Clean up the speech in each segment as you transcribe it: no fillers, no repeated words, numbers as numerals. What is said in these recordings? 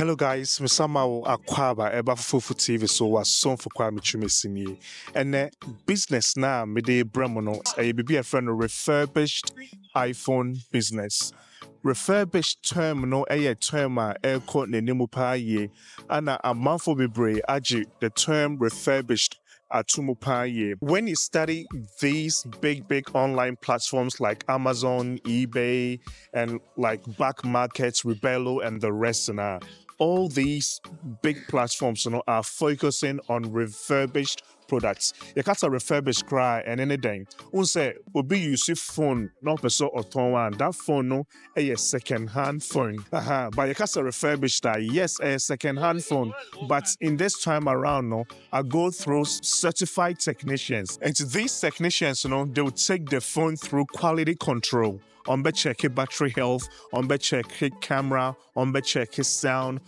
Hello guys, Misama Akwaba Eba Fofoofo TV so was son for Kwame Chumesini. And business na mede Bremono a bibi a friend of refurbished iPhone business. Refurbished term no a term a aircon ne nimu pa ye ana a month for bebre aji the term refurbished Atumupaye. When you study these big online platforms like Amazon, eBay, and like back markets, Rebello, and the rest, all these big platforms, are focusing on refurbished products. You can't refurbished cry and anything. Unse obi use phone no person or one. That phone no a second-hand phone. But you can't refurbished that. Yes, a second-hand phone. But in this time around, I go through certified technicians. And to these technicians, they will take the phone through quality control. Check battery health, check camera, check sound,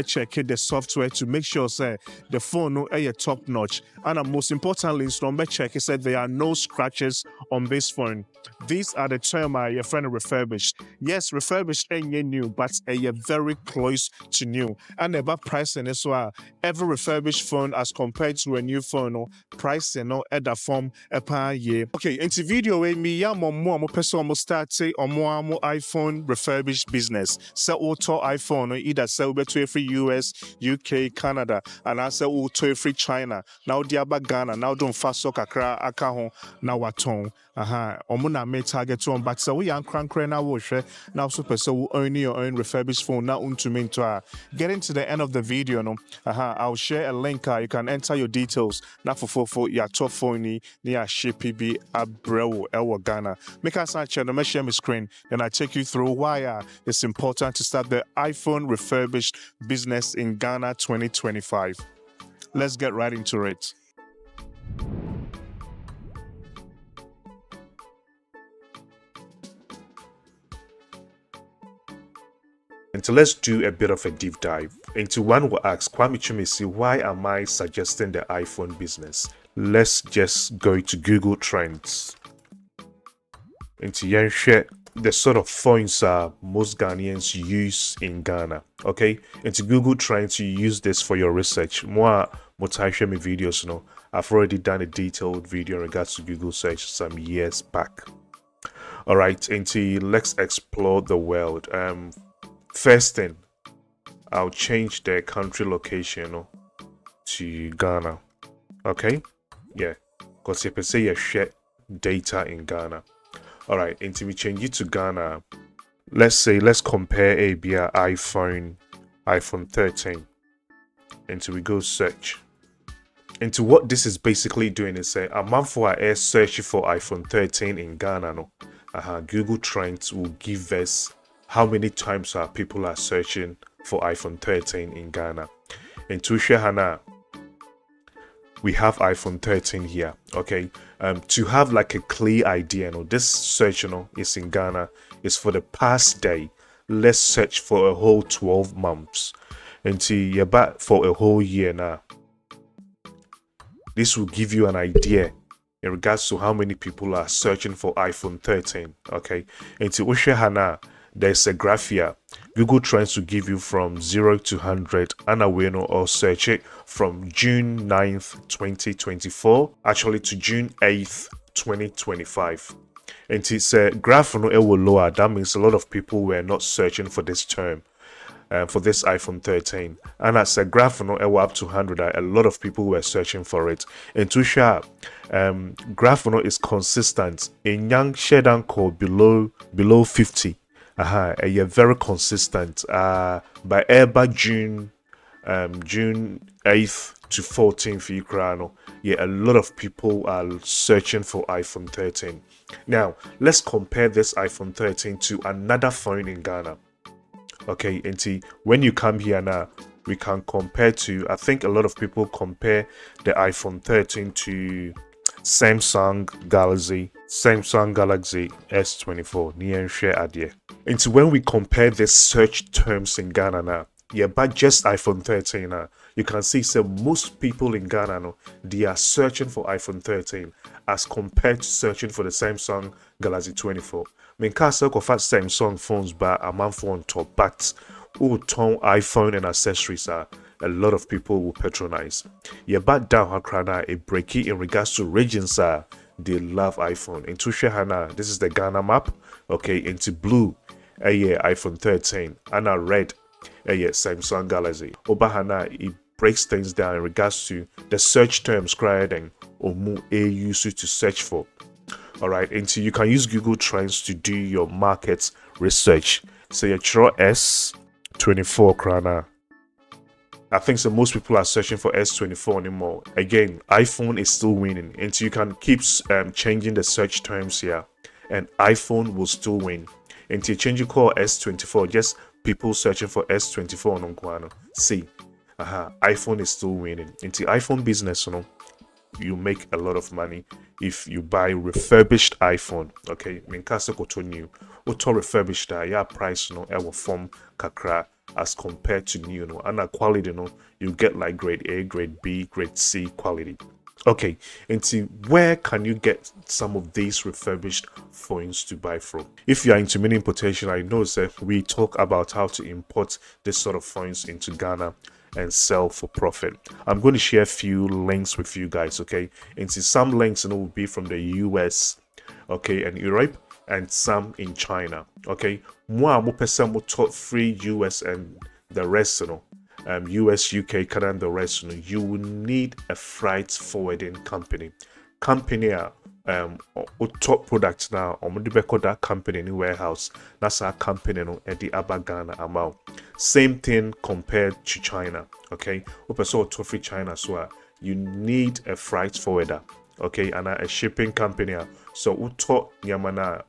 check the software to make sure say the phone no top notch. And most importantly, check said there are no scratches on this phone. These are the term your friend refurbished. Yes, refurbished ain't new, but very close to new. And about pricing as well. Every refurbished phone as compared to a new phone, pricing at the form a per year. Okay, into video with me, mo person start say mo iPhone refurbished business. Sell auto iPhone either sell to free US, UK, Canada, and I sell auto free China. Now diaba Ghana, now don't fast so kakra akaho na waton. Omuna may target to but so we are crank now wash now super so own your own refurbished phone now to mean to getting to the end of the video no. I'll share a link you can enter your details now for your top phone near PB Abreu Elwa Ghana. Make us channel, me share my screen, then I take you through why it's important to start the iPhone refurbished business in Ghana 2025. Let's get right into it. And so let's do a bit of a deep dive. Into one will ask, Kwame Chumesi, why am I suggesting the iPhone business? Let's just go to Google Trends. Into Yenshare, the sort of phones most Ghanaians use in Ghana. Okay, into Google Trends, you use this for your research. More show me videos, I've already done a detailed video in regards to Google search some years back. All right, into let's explore the world. First thing, I'll change the country location to Ghana. Okay, yeah, because you say you share data in Ghana. All right, until we change it to Ghana, let's compare a iPhone 13. Until we go search. Into what this is basically doing is a month for air search for iPhone 13 in Ghana. Google Trends will give us how many times people are searching for iPhone 13 in Ghana. In Tushehana, we have iPhone 13 here. Okay, to have like a clear idea, this search, is in Ghana. Is for the past day. Let's search for a whole 12 months. Until you're back for a whole year now. This will give you an idea in regards to how many people are searching for iPhone 13. Okay, until Ushehana, there's a graph here. Google Trends to give you from 0 to 100 and or search it from June 9th 2024 actually to June 8th 2025. And it's a graph no it will lower. That means a lot of people were not searching for this term, for this iPhone 13. And as a graph no it will up to 100, a lot of people were searching for it. And to share graph no is consistent in young share down called below 50. You're very consistent. By ever June 8th to 14th, a lot of people are searching for iPhone 13. Now, let's compare this iPhone 13 to another phone in Ghana. Okay, and when you come here now, we can compare to, I think a lot of people compare the iPhone 13 to Samsung Galaxy S24 near share idea. And so when we compare the search terms in Ghana now, but just iPhone 13 now, you can see most people in Ghana they are searching for iPhone 13 as compared to searching for the Samsung Galaxy 24. I mean, can't search for Samsung phones but a month on top, but ton iPhone and accessories are a lot of people will patronize. Yeah, but down Hakrana a breaky in regards to regions are they love iPhone. Into Shehana, this is the Ghana map. Okay, into blue, iPhone 13, and a red, Samsung Galaxy. Obahana, it breaks things down in regards to the search terms creating or more a user to search for. All right, and so you can use Google Trends to do your market research. So you draw S24 krana. I think so most people are searching for S24 anymore. Again, iPhone is still winning, and so you can keep changing the search terms here, and iPhone will still win. And you change your call S24, just people searching for S24 on Guano. See, iPhone is still winning. Into iPhone business, you make a lot of money if you buy refurbished iPhone. Okay, minkasa koto new, auto refurbished yeah price ever form kakra as compared to new, and a quality, you get like grade A, grade B, grade C quality. Okay, and see where can you get some of these refurbished phones to buy from? If you are into mini importation, I know that we talk about how to import this sort of phones into Ghana and sell for profit. I'm going to share a few links with you guys, okay? And see some links will be from the US, okay, and Europe, and some in China, okay? More person will talk free US and the rest, US, UK, Canada, and the rest, you will need a freight forwarding company. Top products now, that company in warehouse. That's our company at the Abagana amount. Same thing compared to China. Okay, to free China, so you need a freight forwarder. Okay, and a shipping company. So uto yamana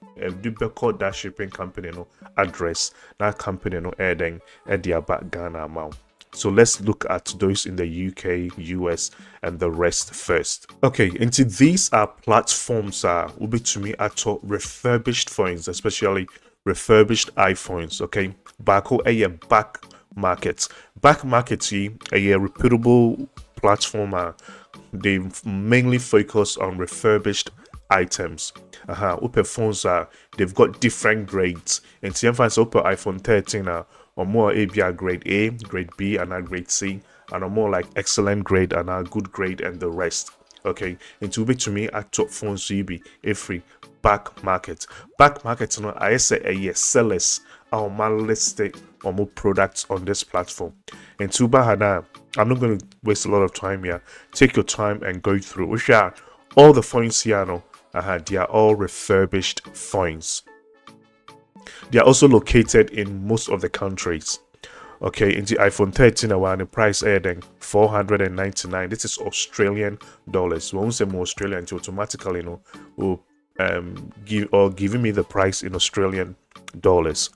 that shipping company address that company adding at the Abagana amount. So let's look at those in the UK, US, and the rest first. Okay, into these are platforms will be to me at refurbished phones, especially refurbished iPhones. Okay, back market. Back market a reputable platform. They mainly focus on refurbished items. Open phones they've got different grades. And see, for example, iPhone 13 or more ABR grade A, grade B, and a grade C, and a more like excellent grade and a good grade and the rest. Okay, and to be to me at top phones CB every back market. Back market, I say a sellers our man listed or more products on this platform. And to Bahana, I'm not going to waste a lot of time here. Take your time and go through. Which are all the phones here, they are all refurbished phones. They are also located in most of the countries. Okay, in the iPhone 13, the price adding 499. This is Australian dollars. We won't say more Australian, automatically, will giving me the price in Australian dollars.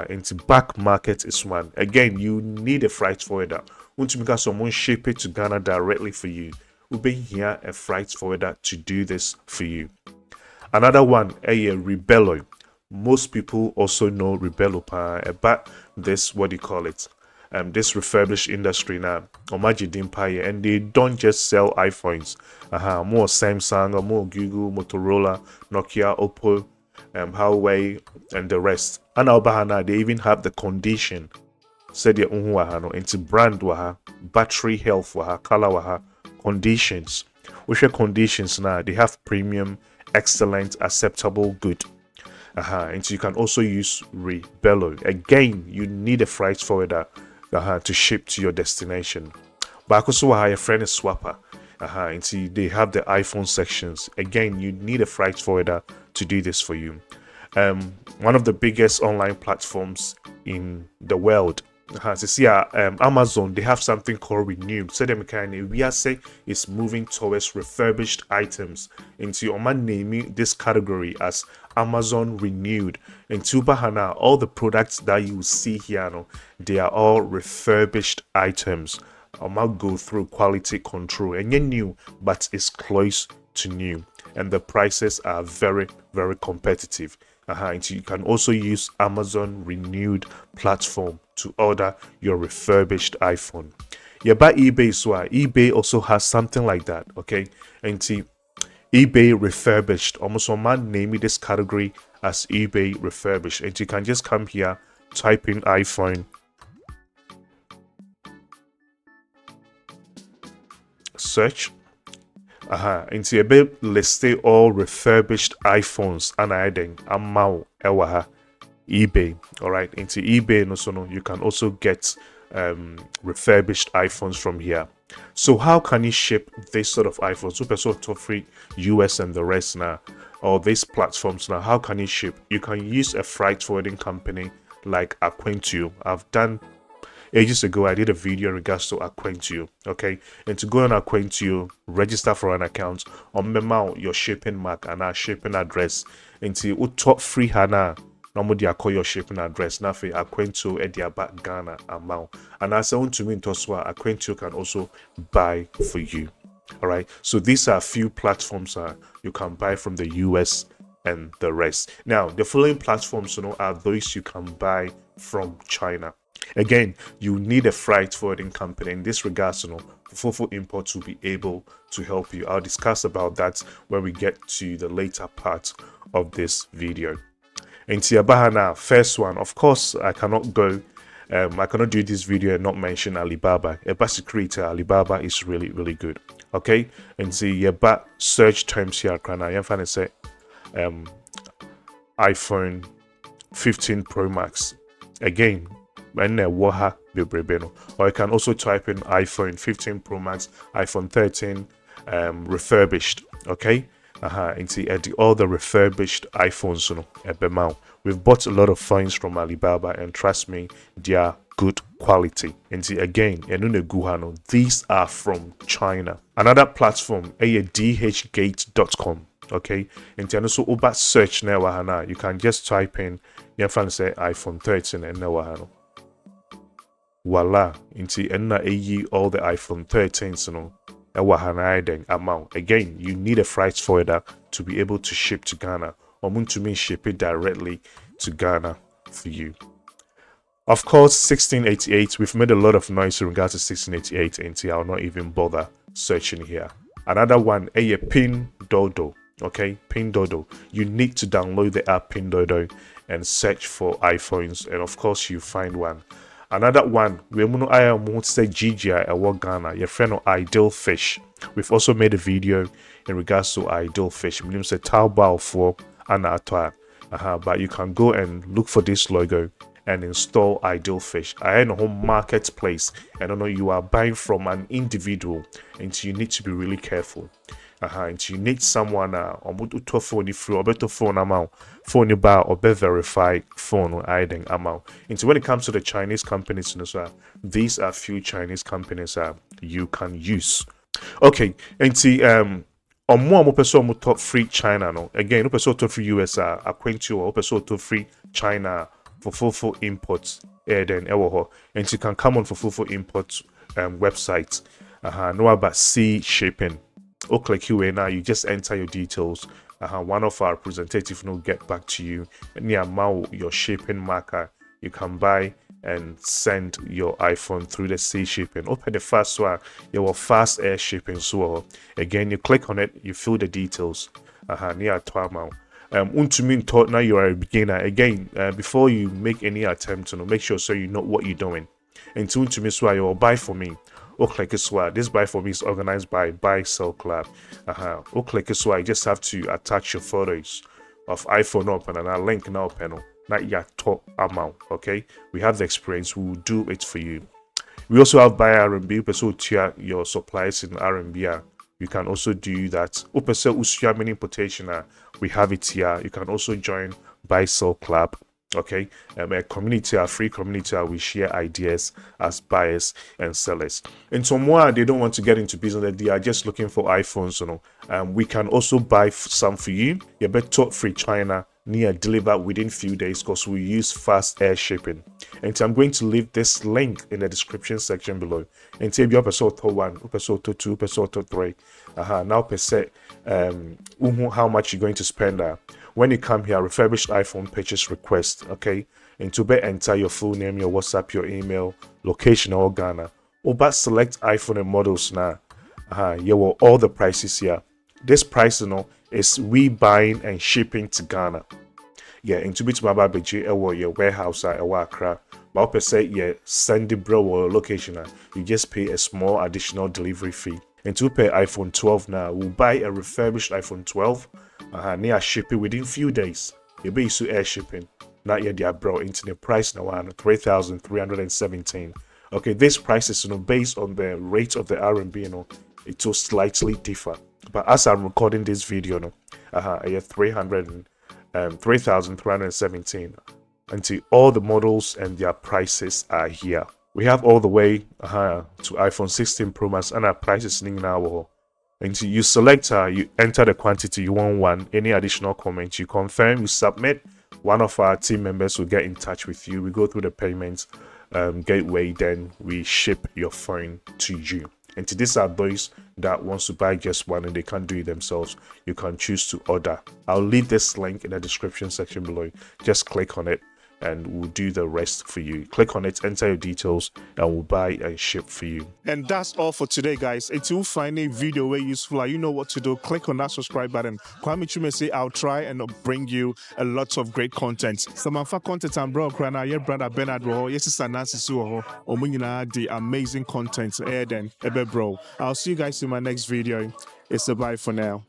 Into back market is one. Again, you need a freight forwarder. Want to make someone ship it to Ghana directly for you? We'll be here a freight forwarder to do this for you. Another one, a Rebello. Most people also know Rebello about this, what do you call it? This refurbished industry now, and they don't just sell iPhones. More Samsung, or more Google, Motorola, Nokia, Oppo, Huawei, and the rest. And Bahana, they even have the condition. Said the into brand battery health color conditions. Which are conditions now? They have premium, excellent, acceptable, good. And so you can also use Rebello. Again, you need a freight forwarder to ship to your destination. But also a friend is Swapper. And see they have the iPhone sections. Again, you need a freight forwarder to do this for you. One of the biggest online platforms in the world. To see Amazon, they have something called Renewed. So we are saying is moving towards refurbished items. Into Oman naming this category as Amazon Renewed. And Bahana, all the products that you see here, they are all refurbished items. I might go through quality control and you're new, but it's close to new, and the prices are very, very competitive. And you can also use Amazon Renewed platform to order your refurbished iPhone. Yeah, but eBay so eBay also has something like that. Okay, and see eBay Refurbished. Almost on man name this category as eBay Refurbished, and you can just come here, type in iPhone, search. Into a bit list all refurbished iPhones and I think amount ewa eBay. All right, into eBay no, you can also get refurbished iPhones from here. So how can you ship this sort of iPhones? Super sort of free US and the rest now, or these platforms now. How can you ship? You can use a freight forwarding company like Aquintio. I've done ages ago. I did a video in regards to Aquintio. Okay, and to go on Aquintio, register for an account, or memo your shipping mark and our shipping address into top free hana. Normally, I call your shipping address. Nafi Aquintio Ediaba Ghana amount. And as I want to mean Toswa, Aquintio can also buy for you. All right. So these are a few platforms you can buy from the US and the rest. Now, the following platforms, are those you can buy from China. Again, you need a freight forwarding company. In this regard, Fofoofo Imports will be able to help you. I'll discuss about that when we get to the later part of this video. In Tiabahana, first one, of course, I cannot do this video and not mention Alibaba. A basic creator, Alibaba is really, really good. Okay, and see Yaba search terms here. I'm trying to say iPhone 15 Pro Max. Again, when Waha Bebrebeno, or you can also type in iPhone 15 Pro Max, iPhone 13 refurbished. Okay. And see all the refurbished iPhones, we've bought a lot of phones from Alibaba, and trust me, they are good quality. And see again, these are from China. Another platform, dhgate.com. Okay, and also about search now, you can just type in say iPhone 13 and now voila, into all the iPhone 13s, amount. Again, you need a freight forwarder to be able to ship to Ghana, or to mean ship it directly to Ghana for you. Of course, 1688, we've made a lot of noise in regards to 1688, and I'll not even bother searching here. Another one, a Pindodo. Okay, Pindodo. You need to download the app Pindodo and search for iPhones, and of course you find one. Another one, we won't say GGI at Ghana, your friend of Ideal Fish. We've also made a video in regards to Ideal Fish. We say Taobao for Anatoa. But you can go and look for this logo and install Ideal Fish. I am a home marketplace, and I know you are buying from an individual, and so you need to be really careful. And you need someone to phone through or better phone amount, phone bar or better verify phone hiding amount. And so when it comes to the Chinese companies, these are few Chinese companies you can use. Okay, and see on more person top free China no again no person top free US Aquintio or person top free China for Fofoofo Imports then and you can come on for Fofoofo Imports website know about C shipping. Or click here now, you just enter your details. One of our representatives will get back to you. Near your shipping marker, you can buy and send your iPhone through the sea shipping. Open the first one, your fast air shipping. So again, you click on it, you fill the details. Near Twamau. Now you are a beginner. Again, before you make any attempt, make sure so you know what you're doing. And to me, so you will buy for me. This buy for me is organized by Buy Sell Club. So I just have to attach your photos of iPhone open and I'll link now panel. Not your top amount. Okay, we have the experience, we will do it for you. We also have Buy RMB, so tier your supplies in RMB. You can also do that. Mini importation, we have it here. You can also join Buy Sell Club. Okay, a community, a free community, we share ideas as buyers and sellers. And some more, they don't want to get into business, they are just looking for iPhones, we can also buy some for you. You better talk free China, near deliver within few days because we use fast air shipping. And so I'm going to leave this link in the description section below. And tell you episode 1, episode 2, episode 3. Now per se, how much you're going to spend when you come here, refurbished iPhone purchase request, okay? And to be enter your full name, your WhatsApp, your email, location, or Ghana. But select iPhone and models now. You will all the prices here. This price, is we buying and shipping to Ghana. Yeah, into bit my baby or your warehouse or Accra. But per se, yeah, send the bro or location. You just pay a small additional delivery fee. And to pay iPhone 12 now, we'll buy a refurbished iPhone 12. Near shipping within few days. You'll be to air shipping. Not yet, they are brought into the price now on 3,317. Okay, this price is based on the rate of the RMB. It will slightly differ. But as I'm recording this video, I have 3,317. Until all the models and their prices are here. We have all the way to iPhone 16 Pro Max and our prices now. Until you select, you enter the quantity you want. Any additional comments, you confirm, you submit. One of our team members will get in touch with you. We go through the payment gateway, then we ship your phone to you. And to these are those that wants to buy just one and they can't do it themselves, you can choose to order. I'll leave this link in the description section below. Just click on it and we'll do the rest for you. Click on it, enter your details, and we'll buy and ship for you. And that's all for today, guys. If you find a video very useful, you know what to do. Click on that subscribe button. Kwame Chume say I'll try and bring you a lot of great content. Some of our content and bro, your brother Bernard, yes, it's Nancy Suho, the amazing content. Then, bro. I'll see you guys in my next video. It's a bye for now.